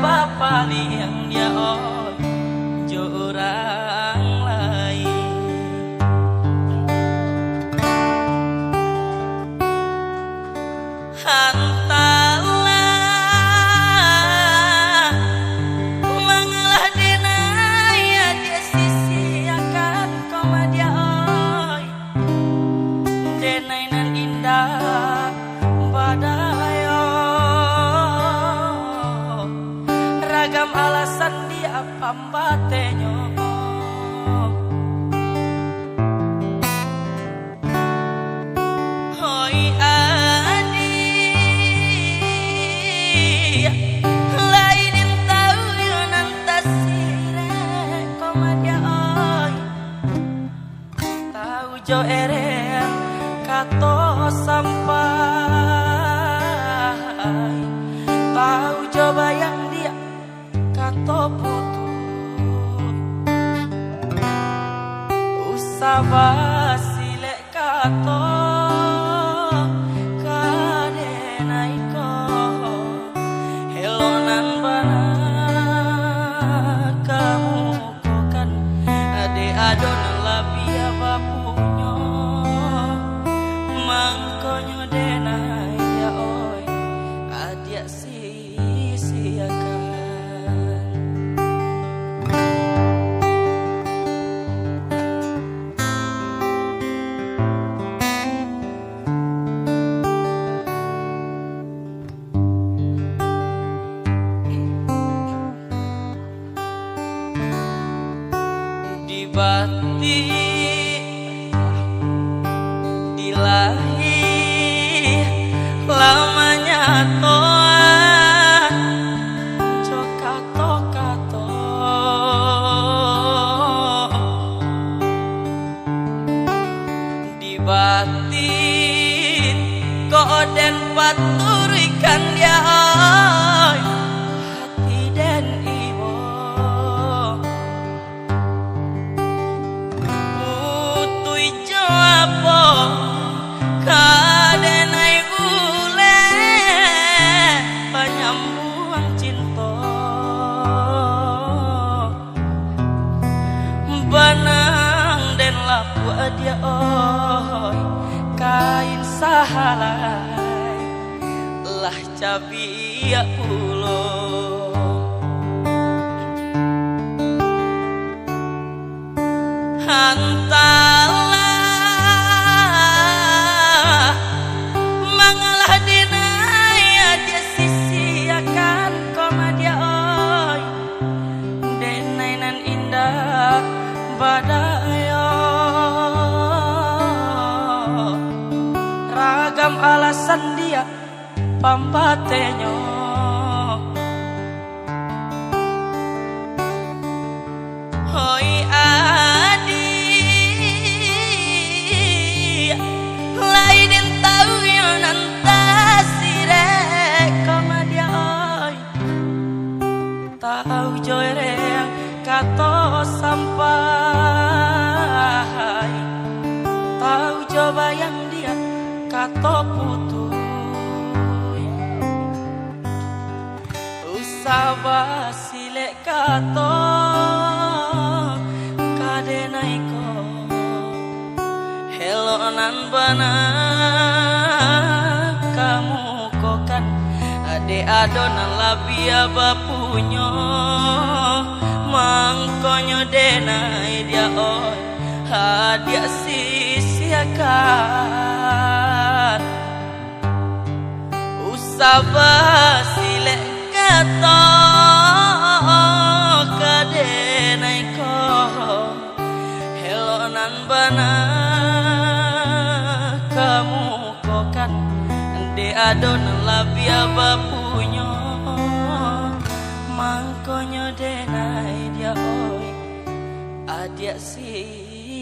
bapak yang dia jo orang lain. Hantalah mengalah denaya dia sisi akan koma dia oi denai nan indah badayo ragam alasan dia pambatenyo. Jo eren kato sampai tahu jo bayang dia kato putu usaba silek kato kadenaiko helonan bana kamu kokan ade adonan labia bapu mangkonyo denai ya oi adia sia-siakan. Di batin lamanya toa kato di batin kok den paturikan dia oi hati den iwo putui jawapo kadenai ule penyambung cinta benang dan lapu dia oi kain sahalai lah cabi ya ulo hantalah badayo ragam alasan dia pambatenyo hoi adi lain tahu yang nantasire koma dia oi tahu joere kato sampai tahu coba yang dia kato putu usaba silek kato kadenaiko helonan bana kamu kokan ade adonan labia bapunyo mangkonyo denai dia oi hadiah sia-siakan usaba silek kato kadenai ko helonan bana kamu kokan de adonan labia bapunyo mangkonyo denai dia oi adia sia-siakan.